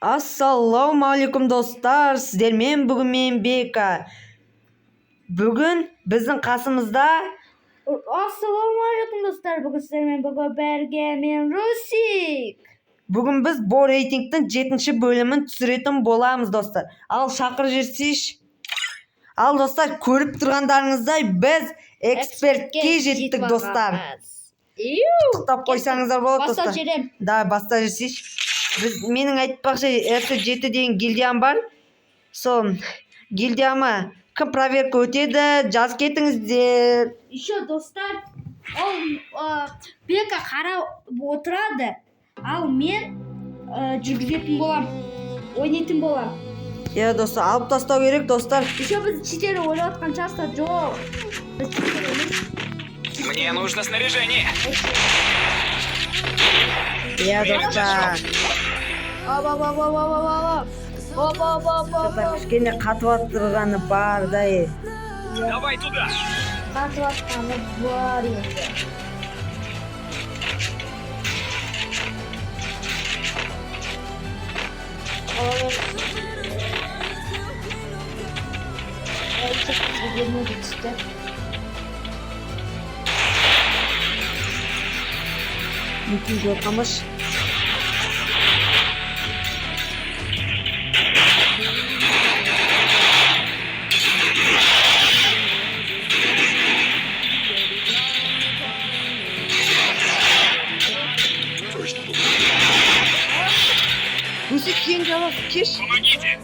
Ассалаумағалейкум достар, сіздермен бүгін мен Бека. Бүгін біздің қасымызда Ассалаумағалейкум достар, бүгін сіздермен бірге мен Русик. Бүгін біз бұл рейтингтің 7-ші бөлімін түсіретін боламыз достар. Ал шақыр жерсейш. Ал достар, көріп тұрғандарыңыздай біз экспертке жеттік достар. Құттықтап қойсаңыздар болады достар. Да, баста жерсейш. Менің айтпақшы RC7 деген гильдиям бар. Сол гильдияма кім проверка өтеді, жазып кетіңіздер. Еще достар, ол Бека қарап отырады, ал мен жүргізетін болам, ойнайтын болам. Иә достар, алып тастау керек достар. Еще біз читер ойлап жатқан часто жоқ. Мне нужно снаряжение. Иә достар. Кішкене қатып тұрғаны бар да. Давай туда. Қатып жатқаны бар енді. Мүмкін жоқ қамыш. Русик кейін жауап кеш. Помогите.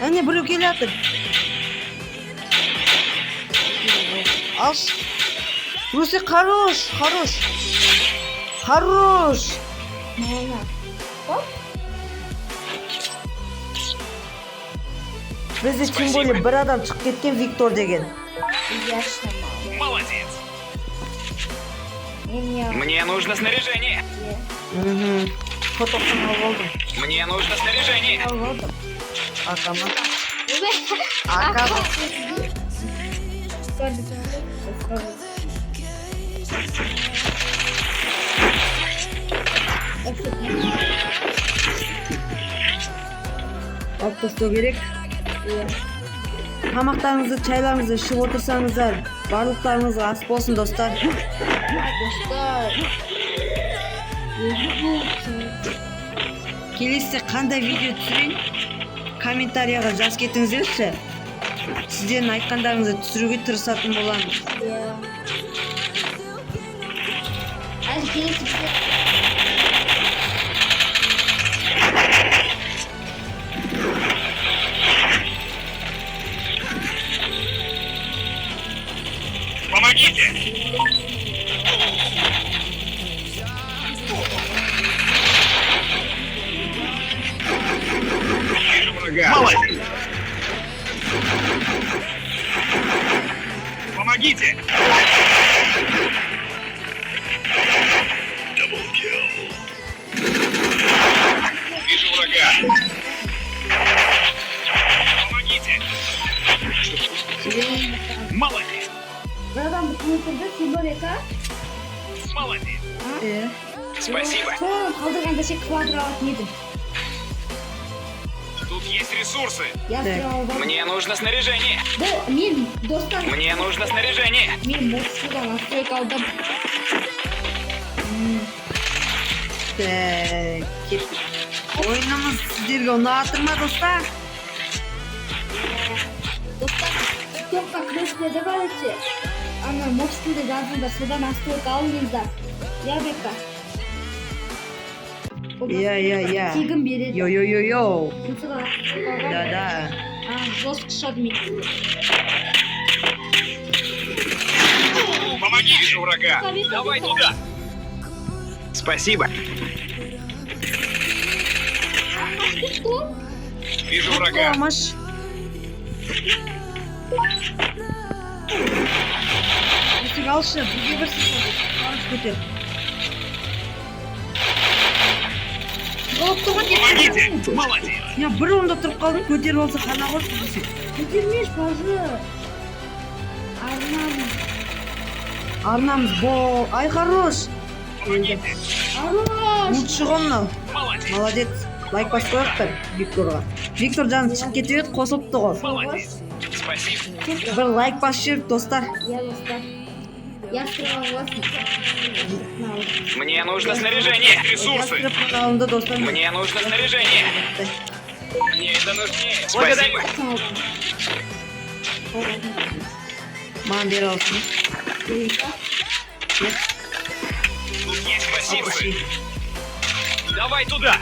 Әне біреу келе жатыр. Алш. Русик хорош. Бізде тем более бір адам шығып кеткен, Виктор деген. Молодец. Мне нужно снаряжение. Фотосын алып алдым. Мне нужно снаряжение. Акама. Акама. Алып тастау керек. Тамақтарыңызды, чайларыңызды ішіп отырсаңыздар, барлықтарыңызға ас болсын достар. Келесі қандай видео түсірейін, комментарияға жазып кетіңіздерші. Сіздердің айтқандарыңызды түсіруге тырысатын боламыз. Помогите. Вижу врага. Молодец. Помогите. Вижу врага. Помогите. Молодец. Братан, таныстырды, сен Бека? Молодец. Спасибо. Сол қалдырғанда сен квадрат едім. Тут есть ресурсы. Я сұралдым. Мне нужно снаряжение. Мен достар. Мне нужно снаряжение. Мен моксудан настройка алдым. Ойынымыз сіздерге ұнатыр ма достар? Достар, TikTok'та кіресіне давайте. Ана моксуды жазыңдар, содан настройка алыңыздар. Я Бека. Я. Тегін береді. Йо. Күнсіға. Да. Жос қышады мен. Помоги, вижу врага. Давай туда. Спасибо. Вижу врага. Қамыш. Русик алшы, бірге бірсіз қамыш көтер. Помогите. Молодец. Я бір онда тұрып қалдым, көтеріп алса қана ғой. Көтермеш, бажы. Арнамыз бол. Ай, хорош. Помогите. Хорош. Лучше мынау. Молодец. Молодец. лайк басып қояйықтар Викторға. Виктор жаны шығып кетіп еді, қосылыпты ғой. Молодец. Спасибо. Бір лайк басып жіберіп достар. Я достар. Я стрелал Мне нужно снаряжение. Ресурсы. Ястреб алынды достар. Мне нужно снаряжение. Мне это нужнее. Благодарю. Маған бері алсын. Тут есть массивы. Давай туда.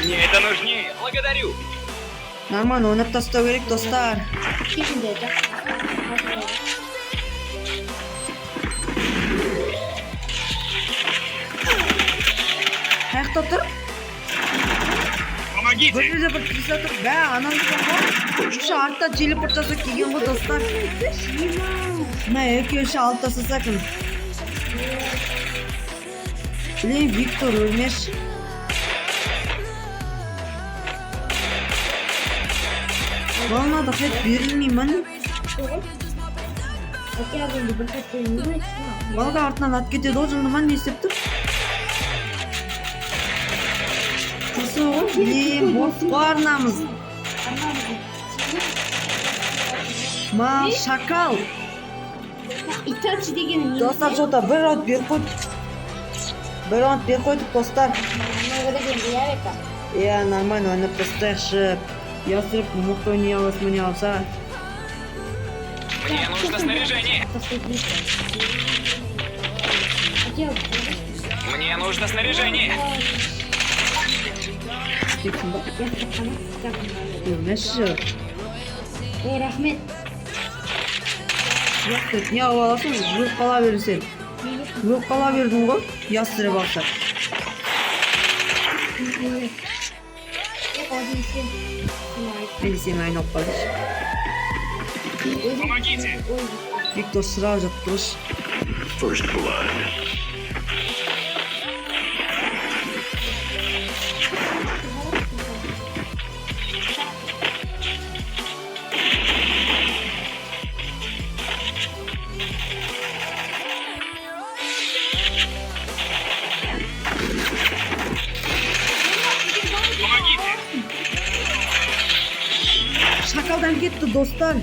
Мне это нужнее. Благодарю. Нормально ойнап тастау керек достар. Қаяқта тұр? Помогите. Бір жерде бір киса тұр. Бә, анам ғой. Үші артта телепорт жасап келген ғой достар. Мә, екеуші алып тастаса кім? Блин, Виктор өлмеш. Болмады, қайт берілмеймін. Балға артынан ат кетеді ол жындыман не істеп тұр? Қысы ғой? Блин, босқа арнамыз. Мал, шакал. Итачи деген Достар жота, бір раунд беріп қойдық. Бір раунд беріп қойдық достар. Иә, нормально ойнап тастайықшы. Ястреб мықты ойнай аласың, міне алса. Мне нужно снаряжение. Мне нужно снаряжение. Кексің ба? Өлмеші. Рахмет. Ястреб, не алып аласың? Өліп қала берсен. Өліп қала бердің ғой, ястреб алса. Мен сені айналып қалдыш. Помогите. Виктор сразу жатып тұрыш. First blood. Помогите. Шакалдан кетті достар.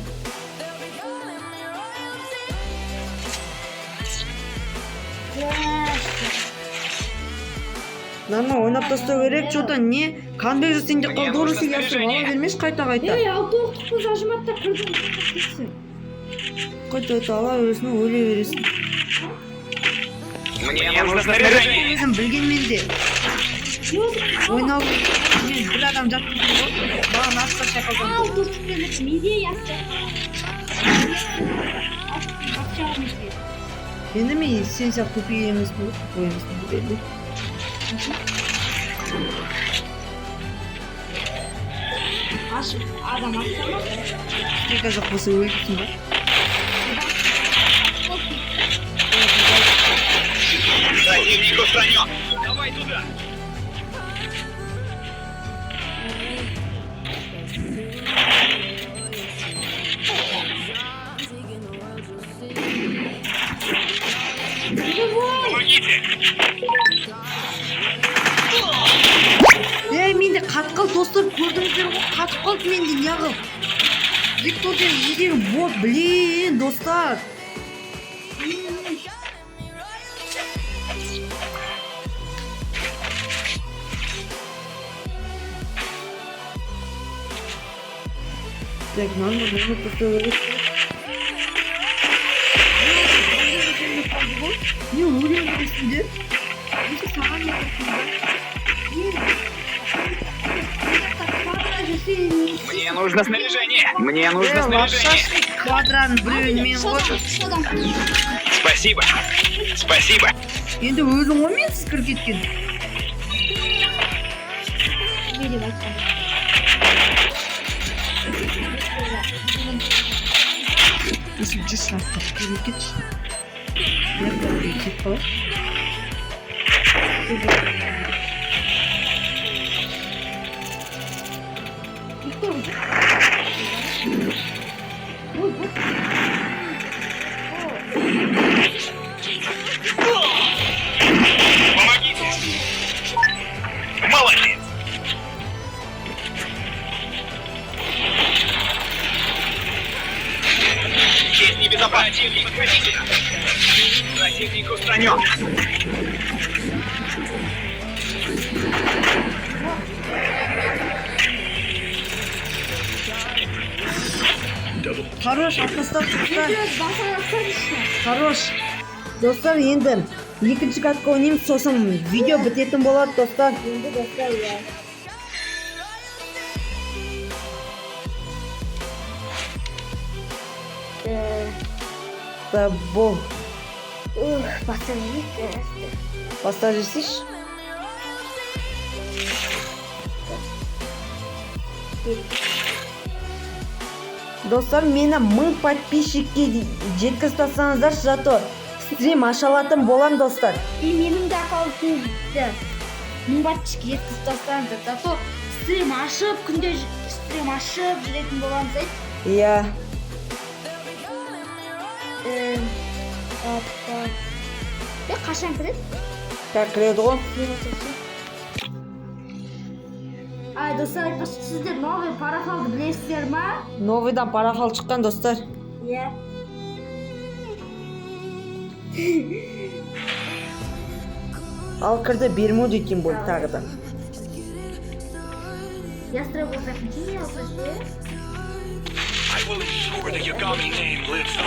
Нормально ойнап тастау керек, что-то не қанбек жасайын деп қалды орысы ястреб ала бермеш қайта-қайта. Алты оқтықпыз ажыматта кірдім. Қайта-қайта ала бересің, өле бересің. Мне нужно снаряжение. Өзім білгенмен де ойнау мен бір адам жатып тұрмын ғой. Маған асқа шақалдан Ал достықпен неде яқты? енді мен сен сияқты тупик емеспін ғой, тупой емеспін бұл елде. Адам аттама. Тека жоқ болса өліпсің ба? Противник устранен. Давай туда. Помогите. Менде қатқал достар көрдіңіздер ғой, қатып қалды менде неғыл. Викторден едегі бот, блин, достар. Так, надо поставить. Не өлем үстінде. Саған не Мне нужно снаряжение. Мне нужно снаряжение. Квадрат біреуімен ғой. Спасибо. Спасибо. Енді өзің ғой мен сіз кір кеткен. Если just like to do it, я буду типа. Помогите. Молодец. Противник, подходите! Противник устранен! Хорош, atlasdan tutsa. Biraz basar atsanızsın. Хорош. Dostlar, endi ikkinchi katga o'ynaymiz, so'sin video bitетін bo'ladi, dostlar. Endi dostlar ya. Da bu. Basar yiyip. Поставишь? Dostlar, meni 1000 подписчикке жеткізіп тастаңыздар, зато стрим аша алатын болам, достар. Менің де аккаунтымды 1000 подписчикке жеткізіп тастаңыздар. Зато стрим ашып, күнде стрим ашып жүретін боламыз айт. Иә. Қашан кіреді? Кіреді ғой. Ай, достар, айтпақшы, сіздер новый парафалды білесіздер ма? Новыйдан парафал шыққан, достар. Иә. Ал кірді бермуд екен бұл тағы да. Ястреб болсақ, ничего не алсаш, да? I will ensure the Yagami name lives on.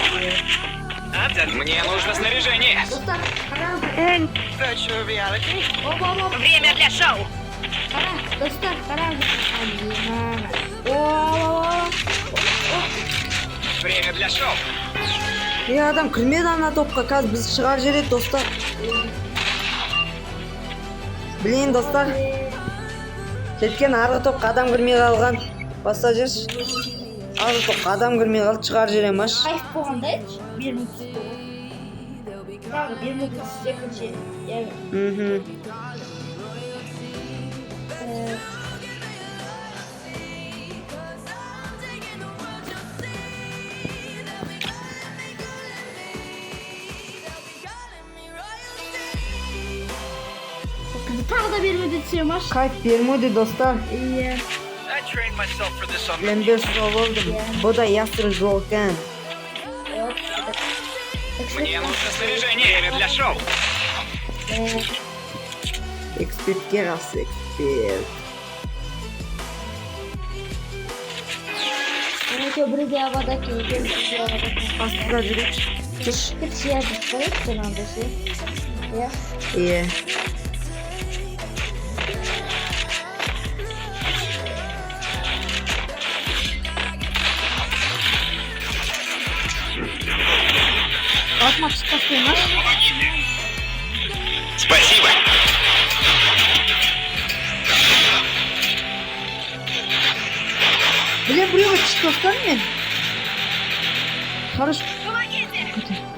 Мне нужно снаряжение! Достар, қараңыздар. Virtual reality? Оп. Время для шоу! Қара, достар, қараңыздар. О. Время для шоу! Адам кірмеді ана топқа, қазір біз шығар жереді, достар. Білейін, достар. Кеткен арғы топқа адам кірмей қалған. Баста жүрші. Арғы топқа адам кірмей қалды, шығар жерем аш. Қайып болғанда айтшы, 1 минут түсті. Тағы 1 минут екінші. Тағы да 1 минут түсем аш. Кайт бермеді, достар. Иә. I trained myself for this on Лендер жол болдым. Бұл да ястры жол екен. Мне нужно снаряжение! Время для шоу! Экспертке расы, эксперт. Екеу бірге авада кейген бірге авада. Астыда жүрекші. Күш. Кетші язып қойып, жаңағыда ше. Иә. Е. Atmak çıkasın ha? Спасибо! Buraya çıkasın mı? Хорош.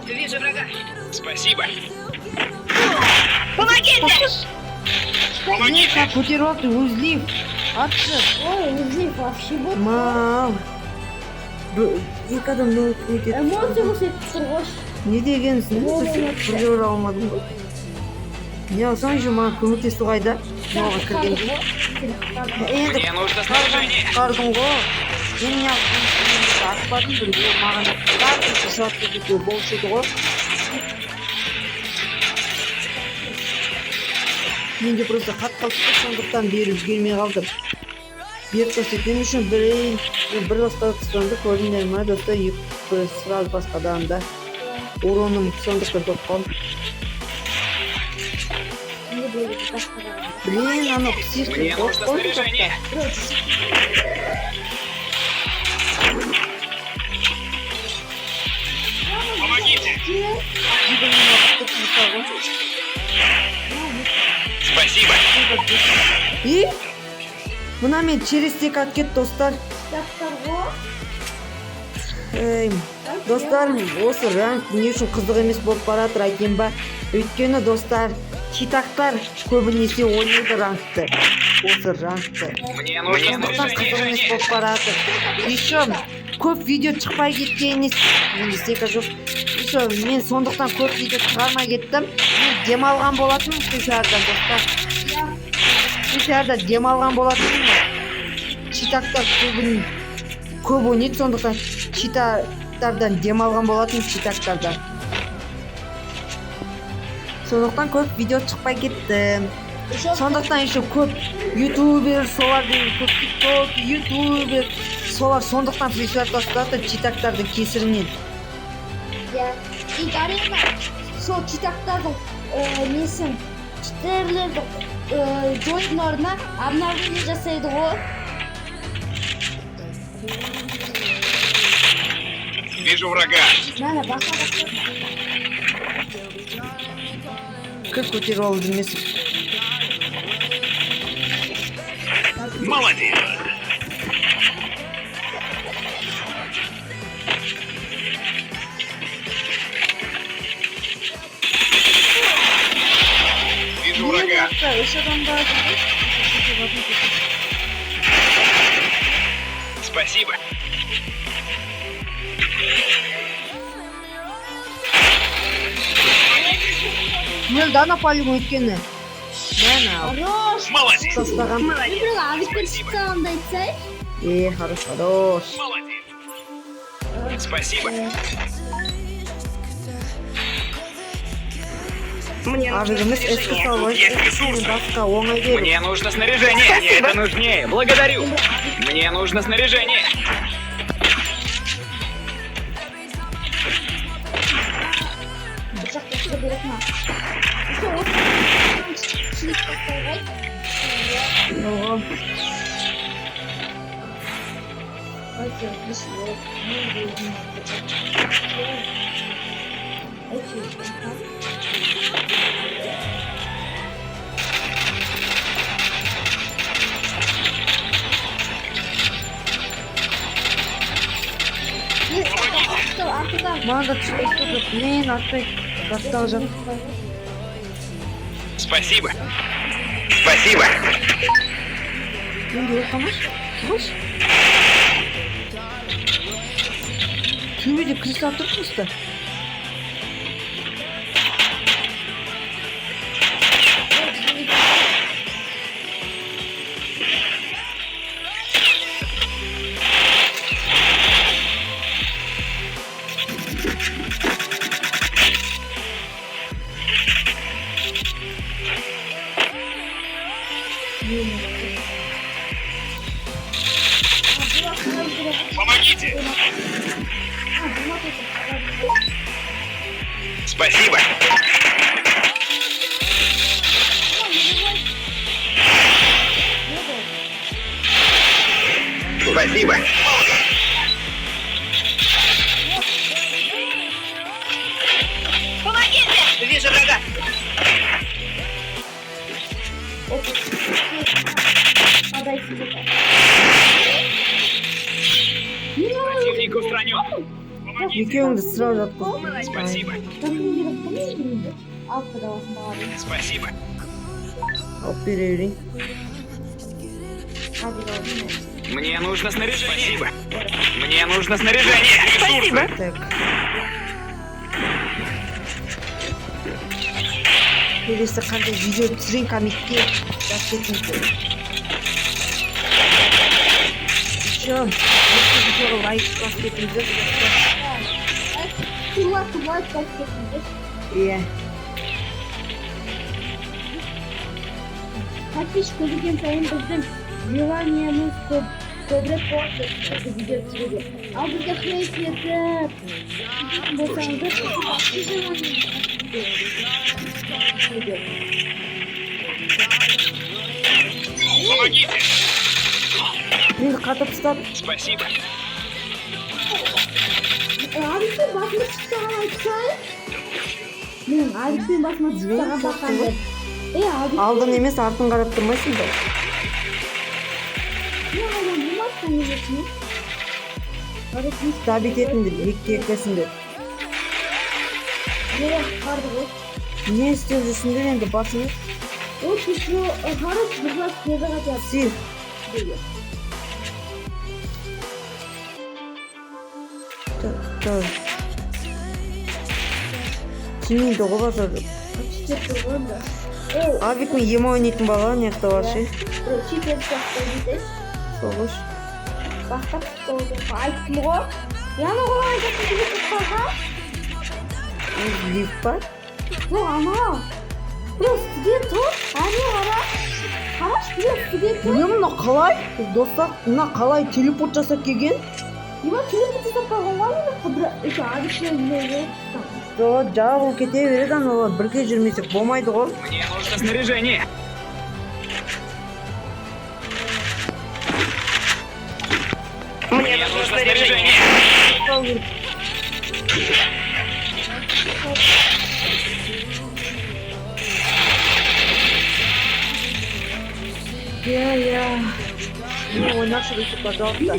Вижу врага! Спасибо! Помогите! Көтеріп алды, өзлейіп. Атшы. Ой, өзі вообще бұл. Мал. Екі адам не өтеді? Эмоция болса тұр ғош. Не дегенсің? Бірге ора алмадым ғой. Не алсаң же маған көмектесу қайда? Маған кіргенде. Енді Мне нужно снаряжение! қардың ғой. Мен не атпадым бірге маған бәрін жасатты деп болшыды ғой. Менде просто хат қалыпты, сондықтан беріп жібермей қалдым. Беріп көрсеткен үшін бір басқа қысқанды көрдіңдер ма, достар, екі сразу басқадан да уроным сондықтан көп қалды. Блин, ана психты Мне қорқ нужно қойды снаряжение! Помогите! Спасибо! И мына мен через тек атып кетті, достар. Кітаптар ғой. Достар, осы ранг не үшін қызық емес болып баратыр айтайын ба? Өйткені, достар, читақтар көбінесе ойнайды рангты. Осы рангты. Мне нужно Сондықтан қызық емес снаряжение! болып баратыр. Еще көп видео шықпай кеткеніне менде стека жоқ. Еще мен сондықтан көп видео шығармай кеттім. Мен демалған болатынмын шарда, достар. Шарда демалған болатынмын. Читақтар көп ойнайды, сондықтан читақтар читактардан дем алган болатын, читактардан. Сондықтан көп видео шықпай кетті. Сондықтан еще көп ютубер, солар деген көп тикток, ютубер, солар сондықтан пришли достар читактардың кесірінен. И дарина сол читактардың несін читерлерді жойдың обновление жасайды ғой. Вижу врага. Мәне басқа. Көп көтеріп алу жүрмесін. Молодец. Вижу врага. Үш адам бар. Спасибо. Мен дана полигон өткені. Мәне ал. Хорош. Молодец. Тастаған. Біреу авикпен шыққанымды айтсай. Хорош, хорош. Молодец. Спасибо. Авигіміз ескі салой. Басқа оңай беру. Мне нужно снаряжение. Мне это нужнее. Благодарю. Мне нужно снаряжение. Бұршақ тәсті берек ма? Шілік бастайғай. Оғам. Өте, бішілік. Маған да түспекті жоқ. Мен атпай бастағы жоқ. Спасибо. Спасибо. Енді оқамаш. Қош. Төбеде кристалл тұрмысты. Помогите. Спасибо. Спасибо. Помогите! Вижу врага. Противник устранен. Екеуіңді сразу жатқыз. Спасибо. Ал, пожалуйста, Спасибо. Алып бере берейін. Мне нужно снаряжение. Спасибо. Мне нужно снаряжение. Спасибо. Так. Келесі қандай видео түсірейін комментке жазып кетіңіздер. Еще видеоға лайк басып кетіңіздер. Лайк басып кетіңіздер. Иә. Подписчик көбейген сайын біздің желаниеміз көбірек болады осы видео түсіруге. Ал бізге хейт етіп болсаңыздар Помогите. Мені қатып ұстап. Спасибо. Абиктің басына шықсаған айтсайын. Мен Абиктің басына шықсаған баққанды. Алдын емес, артын қарап тұрмайсың ба? Не адам болмazsan нелесіне? Табит етіңдер, ектесіңдер. Не қарды ғой? Не істеп жүрсіңдер енді басыңыз? Ол кісі қарып бұзлас кезі қатып. Сен. Так. Сенің доғы базар. Читер тұрғанда. Авик мен ема ойнайтын бала, неқті бар ше? Читер сияқты дейсіз. Соғыш. Бастап тұрғанда айттым ғой. Яны қалай кетіп қалған? Лифт бар. Жоқ, анау. Біреу студент тұр, әне қара. Қараш, біреу студент тұр. Білемін, мына қалай? Достар, мына қалай телепорт жасап келген? Ема телефон жасап қалған ғой, мына үш адреслерге. Жабылып кете береді аналар, бірге жүрмесек болмайды ғой. Мне нужно снаряжение. Мне нужно снаряжение. Я. Ну, ойнап жүрейік, пожалуйста.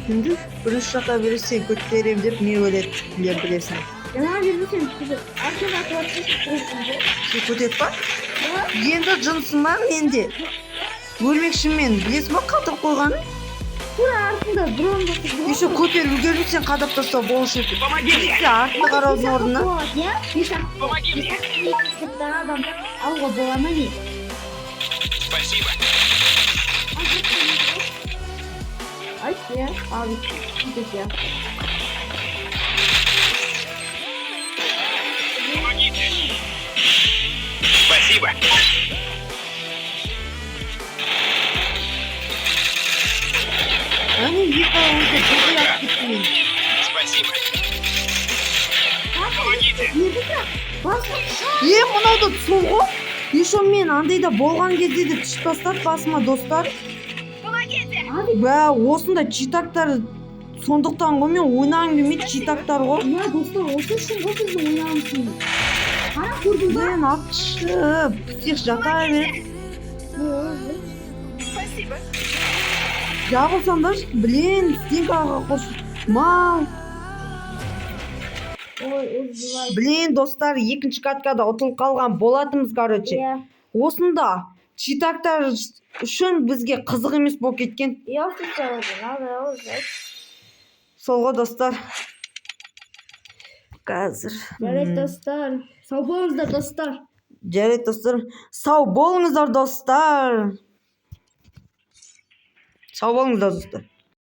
Күндіз бірінші жаққа бересен көтерем деп не өледі білесің. Жаңа бермесем, арқын атылатшы. Сен көтет па? Енді жынсың ба менде? Өлмекші мен, білесің ба қатып қойғанын? Тура артында дронды тұр. Еще көтеріп үлгердің сен қадап тастау болушы еді. Помоги мне. Сен артында қараудың орнына. Помоги мне. Алға бола ма не? Спасибо. Ай, я, abi, ya. Помогите. Спасибо. Әне екі ауызды бірге ақ кетті мен. Спасибо. Помогите. Мынауды түсін ғой. Еще мен андайда болған кезде де түшіп тастады басыма достар. Бә, осында читактар сондықтан ғой мен ойнағым келмейді читактар ғой. Ya dostlar, olsun şimdi o sizin oynamışsın. Bana kurdun da. Мен атышып, псих жата береді. Жабылсаңдар, блин, стенкаға қосып. Мал. Ой, özgüvay. Блин, достар, екінші каткада ұтылып қалған болатымыз, короче. Ya. Осында читактар үшін бізге қызық емес болып кеткен. Ya tutalım. Hadi olacak. Сол ғой достар. Қазір. Evet dostlar. Sağ olunuzlar dostlar. Жарайды достар. Сау болыңыздар достар. Сау болыңыздар достар.